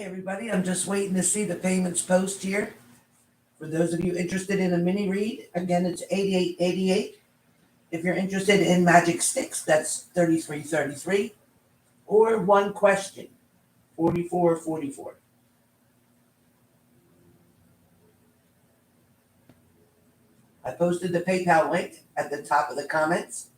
Hey everybody, I'm just waiting to see the payments post here. For those of you interested in a mini read, again it's 88.88. If you're interested in Magik Styx, that's 33.33. Or one question, 44.44. I posted the PayPal link at the top of the comments.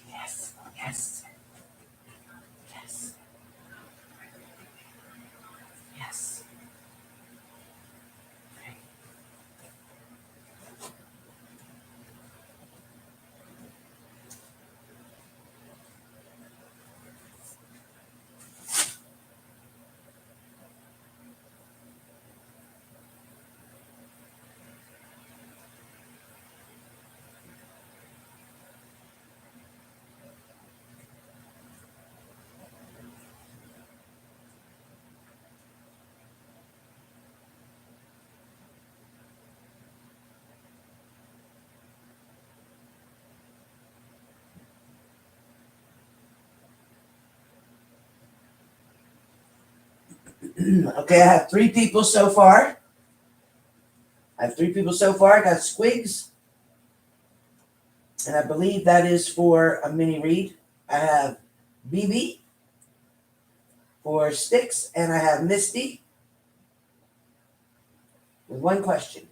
Yes, yes, yes, yes. Okay, I have three people so far. I got Squigs, and I believe that is for a mini read. I have BB for Styx, and I have Misty with one question.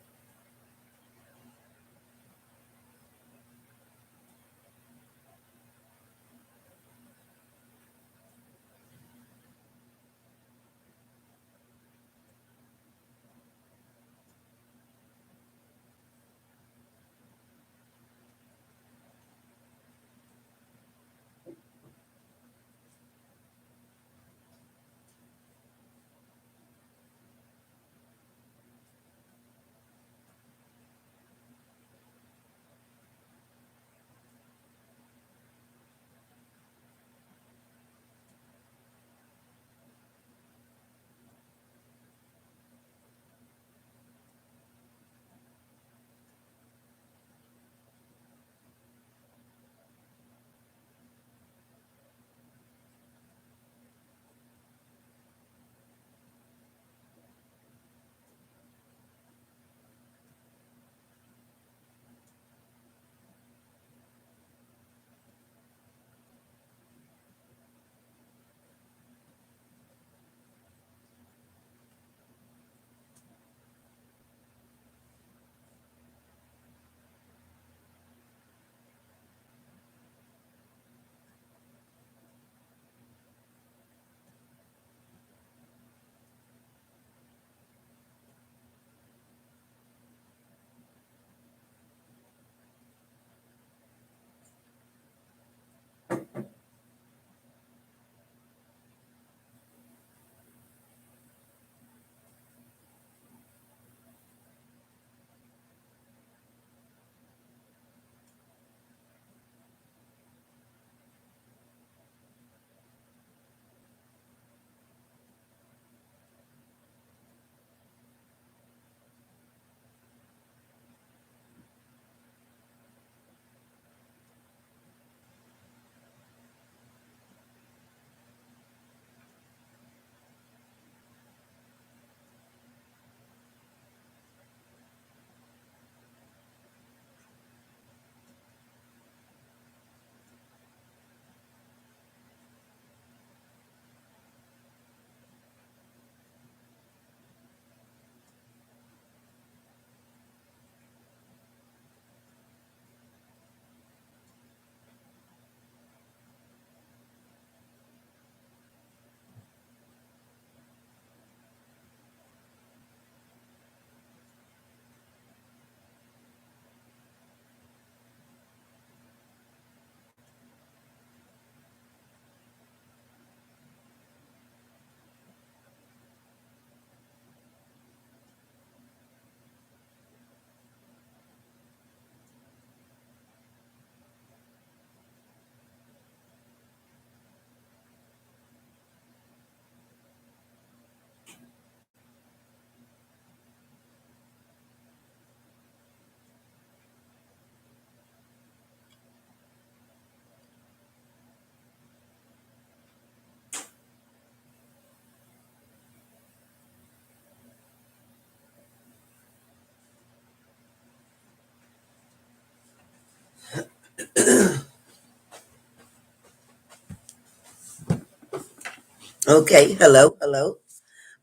Okay, hello, hello.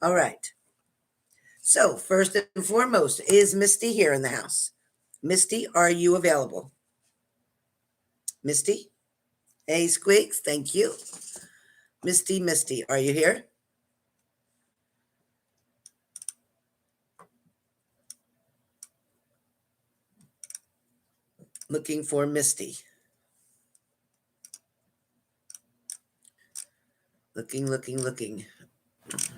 All right. So, first and foremost, is Misty here in the house? Misty, are you available? Misty? Hey, Squeaks, thank you. Misty, are you here? Looking for Misty. Looking.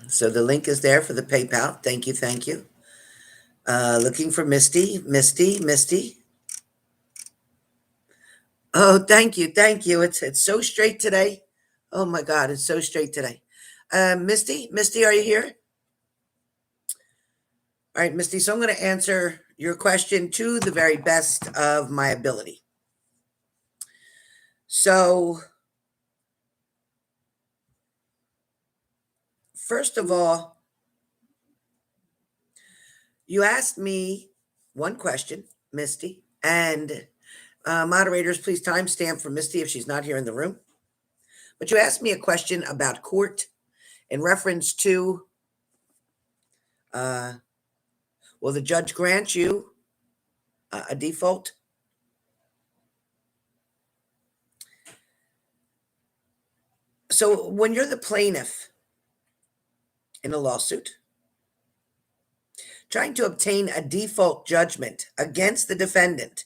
So the link is there for the PayPal. Thank you, thank you. Looking for Misty. Oh, thank you. It's so straight today. Oh my God, it's so straight today. Misty, are you here? All right, Misty. So I'm going to answer your question to the very best of my ability. So, first of all, you asked me one question, Misty, and moderators, please timestamp for Misty if she's not here in the room. But you asked me a question about court in reference to will the judge grant you a default? So when you're the plaintiff in a lawsuit, trying to obtain a default judgment against the defendant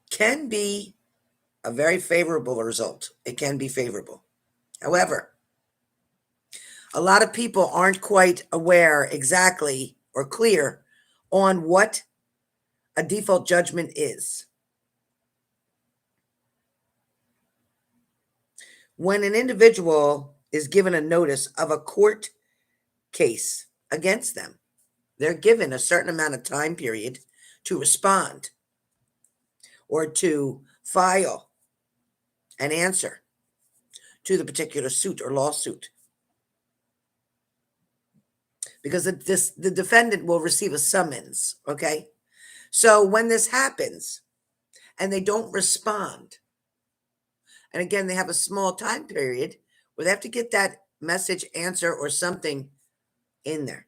can be a very favorable result. It can be favorable. However, a lot of people aren't quite aware exactly or clear on what a default judgment is. When an individual is given a notice of a court case against them, they're given a certain amount of time period to respond or to file an answer to the particular suit or lawsuit. Because the defendant will receive a summons, okay? So when this happens and they don't respond, and again, they have a small time period where they have to get that message, answer, or something in there.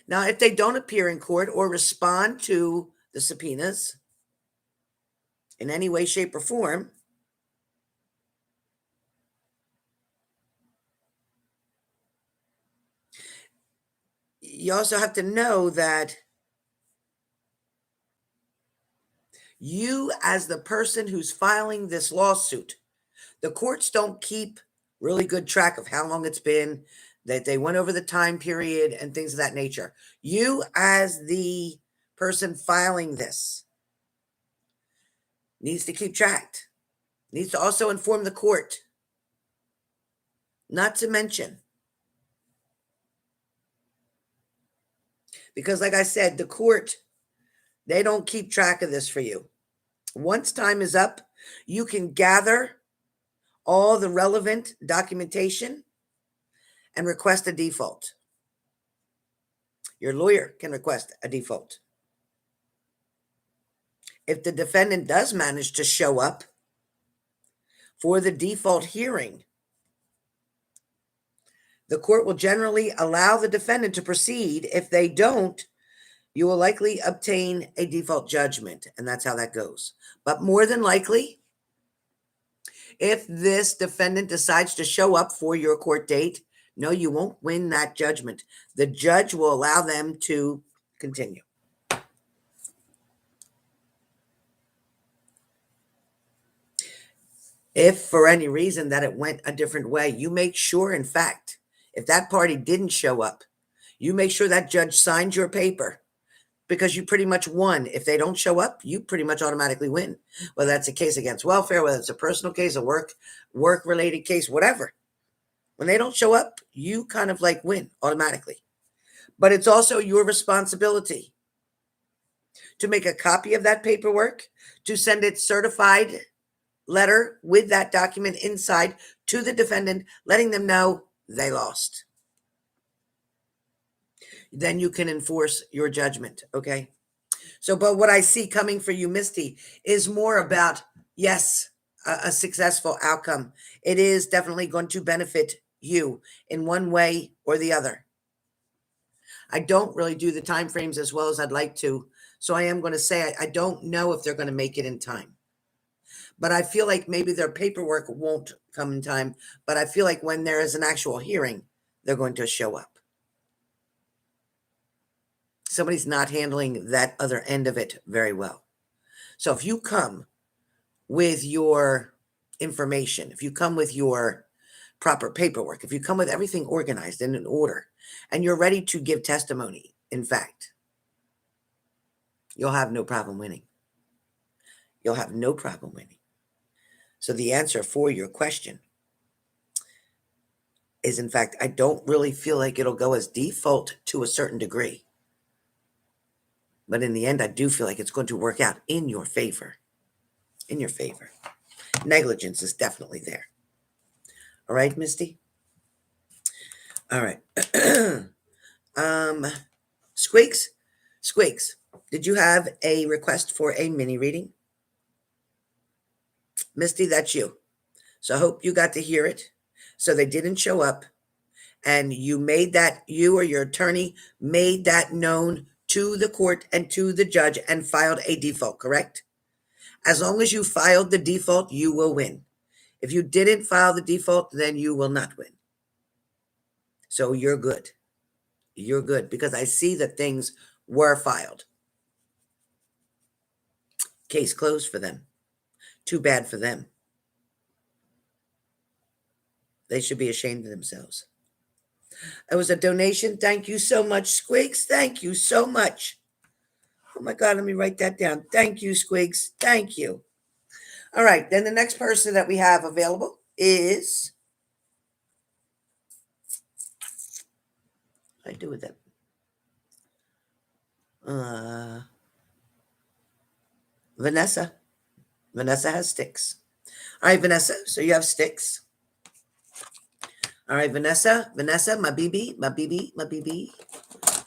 Now, if they don't appear in court or respond to the subpoenas in any way, shape, or form, you also have to know that you, as the person who's filing this lawsuit, the courts don't keep really good track of how long it's been, that they went over the time period and things of that nature. You, as the person filing this, needs to keep track, needs to also inform the court. Not to mention, because like I said, the court, they don't keep track of this for you. Once time is up, you can gather all the relevant documentation and request a default. Your lawyer can request a default. If the defendant does manage to show up for the default hearing, the court will generally allow the defendant to proceed. If they don't, you will likely obtain a default judgment, and that's how that goes. But more than likely, if this defendant decides to show up for your court date, no, you won't win that judgment. The judge will allow them to continue. If for any reason that it went a different way, you make sure, in fact, if that party didn't show up, you make sure that judge signed your paper because you pretty much won. If they don't show up, you pretty much automatically win. Whether that's a case against welfare, whether it's a personal case, a work-related case, whatever. When they don't show up, you kind of like win automatically. But it's also your responsibility to make a copy of that paperwork, to send it certified letter with that document inside to the defendant, letting them know they lost. then you can enforce your judgment. Okay. So, but what I see coming for you, Misty, is more about, yes, a successful outcome. It is definitely going to benefit you in one way or the other. I don't really do the time frames as well as I'd like to. So I am going to say I don't know if they're going to make it in time. But I feel like maybe their paperwork won't come in time. But I feel like when there is an actual hearing, they're going to show up. Somebody's not handling that other end of it very well. So if you come with your information, if you come with your proper paperwork, if you come with everything organized and in order, and you're ready to give testimony, in fact, you'll have no problem winning. You'll have no problem winning. So the answer for your question is, in fact, I don't really feel like it'll go as default to a certain degree. But in the end, I do feel like it's going to work out in your favor. In your favor. Negligence is definitely there. All right, Misty? All right. Squeaks? Squeaks, did you have a request for a mini reading? Misty, that's you. So I hope you got to hear it. So they didn't show up, and you or your attorney made that known to the court and to the judge and filed a default, correct? As long as you filed the default, you will win. If you didn't file the default, then you will not win. So you're good. You're good because I see that things were filed. Case closed for them. Too bad for them. They should be ashamed of themselves. It was a donation. Thank you so much, Squeaks. Thank you so much. Oh my God, let me write that down. Thank you, Squeaks. Thank you. All right, then the next person that we have available is, what do I do with that? Vanessa. Vanessa has Styx. All right, Vanessa. So you have Styx. All right, Vanessa. Vanessa, my BB, my BB, my BB.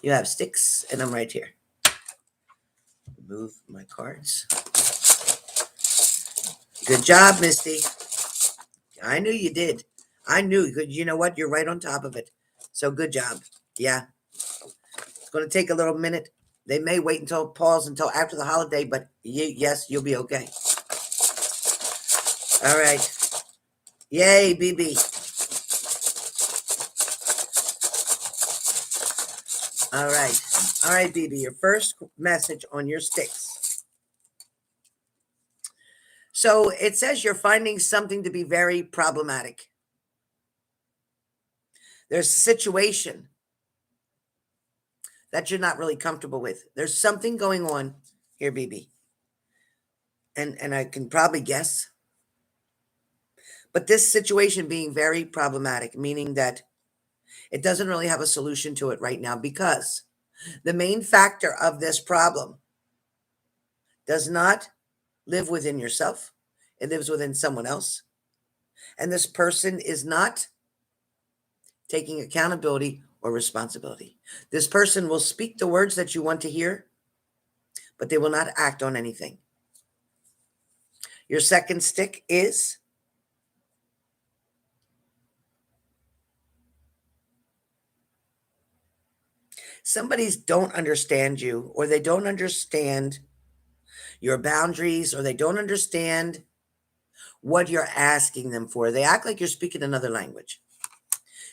You have Styx, and I'm right here. Move my cards. Good job, Misty. I knew you did. I knew. You know what? You're right on top of it. So good job. Yeah. It's going to take a little minute. They may wait until after the holiday, but yes, you'll be okay. All right. Yay, BB. All right. All right, BB, your first message on your Styx. So it says you're finding something to be very problematic. There's a situation that you're not really comfortable with. There's something going on here, BB. And I can probably guess. But this situation being very problematic, meaning that it doesn't really have a solution to it right now because the main factor of this problem does not live within yourself. It lives within someone else. And this person is not taking accountability or responsibility. This person will speak the words that you want to hear, but they will not act on anything. Your second stick is somebody's don't understand you, or they don't understand your boundaries, or they don't understand what you're asking them for. They act like you're speaking another language.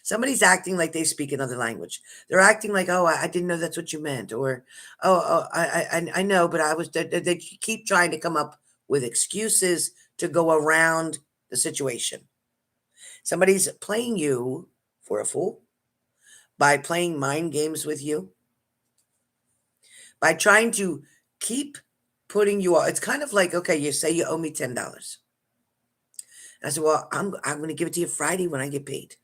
Somebody's acting like they speak another language. They're acting like, oh, I didn't know that's what you meant, or I know, but I was. They keep trying to come up with excuses to go around the situation. Somebody's playing you for a fool by playing mind games with you, by trying to keep putting you off. It's kind of like, okay, you say you owe me $10. I said, well, I'm going to give it to you Friday when I get paid.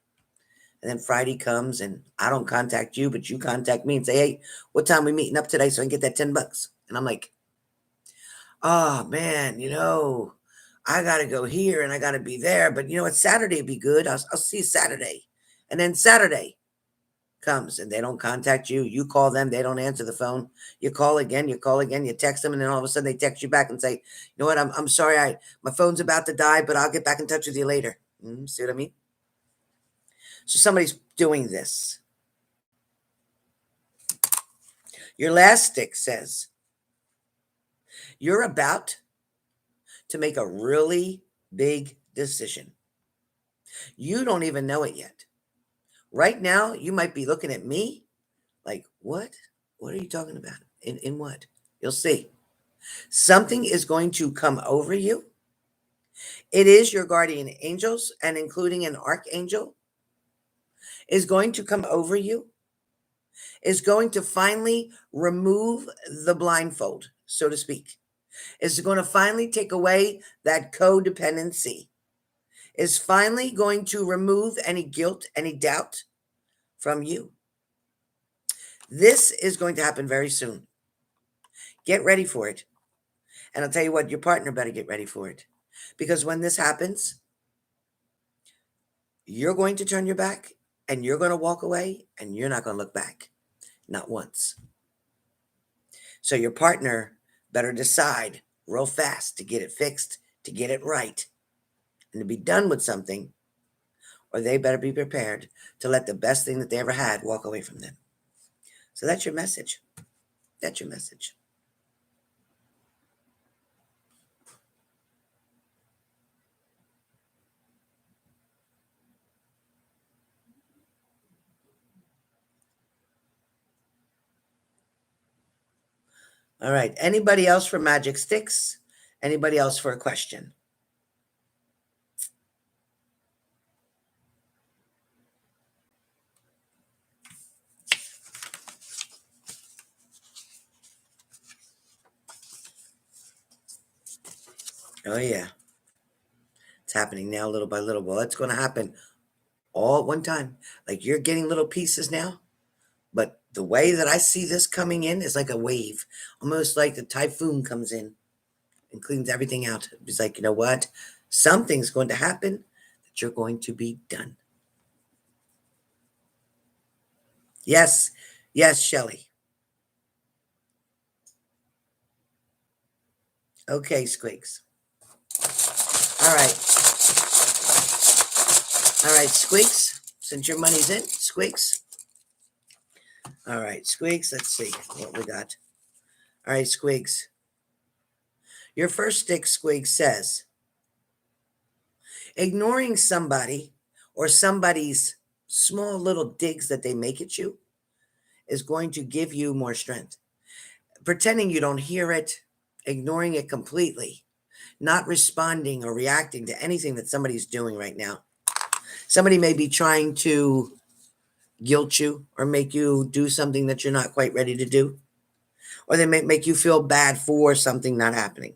And then Friday comes and I don't contact you, but you contact me and say, hey, what time we meeting up today so I can get that $10? And I'm like, oh man, I got to go here and I got to be there. But it's Saturday would be good. I'll see you Saturday. And then Saturday comes and they don't contact you, you call them, they don't answer the phone. You call again, you text them, and then all of a sudden they text you back and say, "You know what? I'm sorry, my phone's about to die, but I'll get back in touch with you later." See what I mean? So somebody's doing this. Your last stick says you're about to make a really big decision. You don't even know it yet. Right now, you might be looking at me like, what? What are you talking about? In what? You'll see. Something is going to come over you. It is your guardian angels, and including an archangel, is going to come over you, is going to finally remove the blindfold, so to speak, is going to finally take away that codependency, is finally going to remove any guilt, any doubt from you. This is going to happen very soon. Get ready for it. And I'll tell you what, your partner better get ready for it. Because when this happens, you're going to turn your back and you're going to walk away and you're not going to look back. Not once. So your partner better decide real fast to get it fixed, to get it right, and to be done with something, or they better be prepared to let the best thing that they ever had walk away from them. So that's your message. That's your message. All right. Anybody else for Magik Styx? Anybody else for a question? Oh, yeah. It's happening now little by little. Well, it's going to happen all at one time. Like you're getting little pieces now. But the way that I see this coming in is like a wave, almost like the typhoon comes in and cleans everything out. It's like, you know what? Something's going to happen that you're going to be done. Yes. Yes, Shelley. Okay, Squeaks. All right. All right, Squeaks. Since your money's in, Squeaks. All right, Squeaks. Let's see what we got. All right, Squeaks. Your first stick, Squeaks, says ignoring somebody or somebody's small little digs that they make at you is going to give you more strength. Pretending you don't hear it, ignoring it completely, not responding or reacting to anything that somebody's doing right now. Somebody may be trying to guilt you or make you do something that you're not quite ready to do, or they may make you feel bad for something not happening.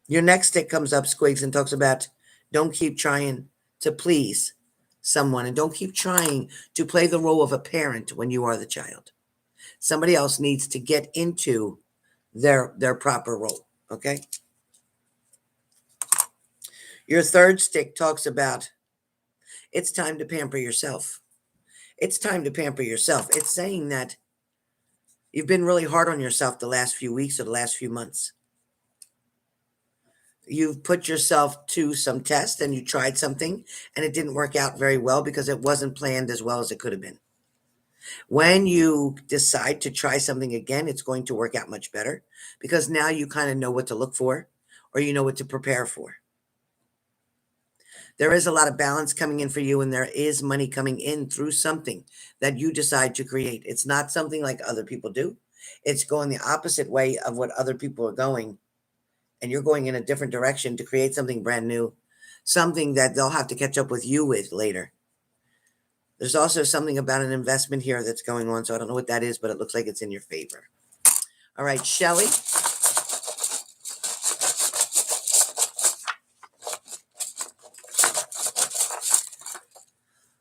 Your next stick comes up, Squigs, and talks about don't keep trying to please someone and don't keep trying to play the role of a parent when you are the child. Somebody else needs to get into their proper role, okay? Your third stick talks about it's time to pamper yourself. It's time to pamper yourself. It's saying that you've been really hard on yourself the last few weeks or the last few months. You've put yourself to some test and you tried something and it didn't work out very well because it wasn't planned as well as it could have been. When you decide to try something again, it's going to work out much better because now you kind of know what to look for or you know what to prepare for. There is a lot of balance coming in for you and there is money coming in through something that you decide to create. It's not something like other people do. It's going the opposite way of what other people are going. And you're going in a different direction to create something brand new, something that they'll have to catch up with you with later. There's also something about an investment here that's going on, so I don't know what that is, but it looks like it's in your favor. All right, Shelley.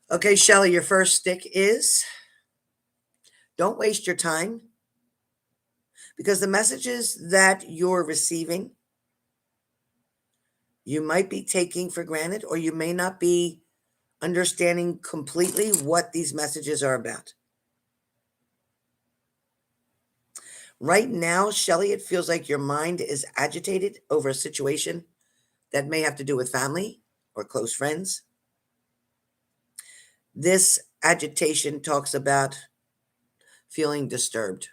Okay, Shelley, your first stick is don't waste your time because the messages that you're receiving, you might be taking for granted or you may not be understanding completely what these messages are about. Right now, Shelley, it feels like your mind is agitated over a situation that may have to do with family or close friends. This agitation talks about feeling disturbed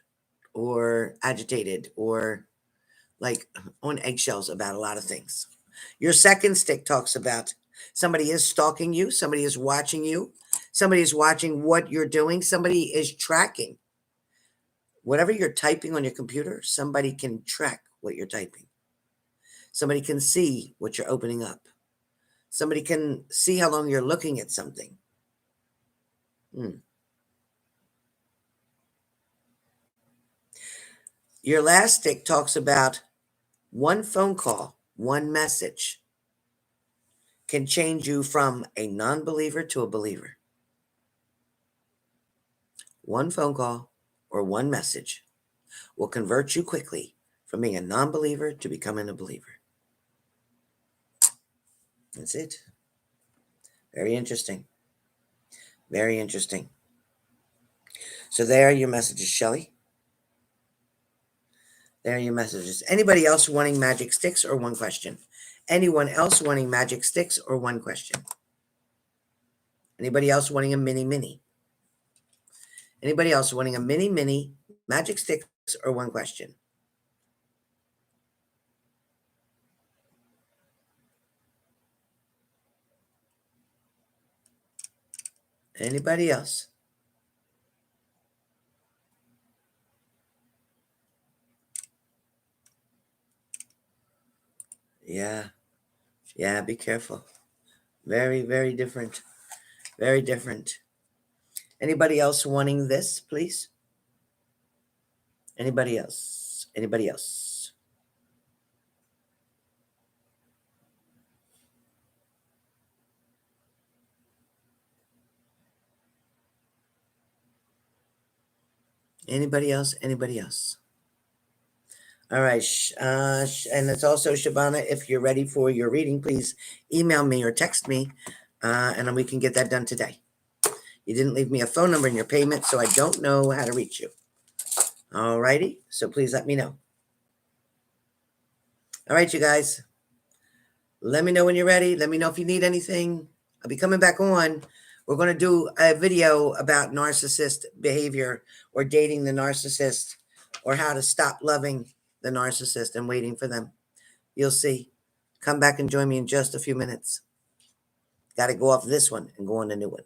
or agitated or like on eggshells about a lot of things. Your second stick talks about somebody is stalking you, somebody is watching you, somebody is watching what you're doing, somebody is tracking. Whatever you're typing on your computer, somebody can track what you're typing. Somebody can see what you're opening up. Somebody can see how long you're looking at something. Your last stick talks about one phone call, one message can change you from a non-believer to a believer. One phone call or one message will convert you quickly from being a non-believer to becoming a believer. That's it. Very interesting. Very interesting. So there are your messages, Shelley. There are your messages. Anybody else wanting Magik Styx or one question? Anyone else wanting Magik Styx or one question? Anybody else wanting a mini? Anybody else wanting a mini, Magik Styx or one question? Anybody else? Yeah. Yeah, be careful. Very, very different. Very different. Anybody else wanting this, please? Anybody else? Anybody else? Anybody else? Anybody else? All right. And it's also Shabana. If you're ready for your reading, please email me or text me, and then we can get that done today. You didn't leave me a phone number in your payment, so I don't know how to reach you. All righty. So please let me know. All right, you guys. Let me know when you're ready. Let me know if you need anything. I'll be coming back on. We're going to do a video about narcissist behavior or dating the narcissist or how to stop loving the narcissist and waiting for them. You'll see. Come back and join me in just a few minutes. Got to go off this one and go on a new one.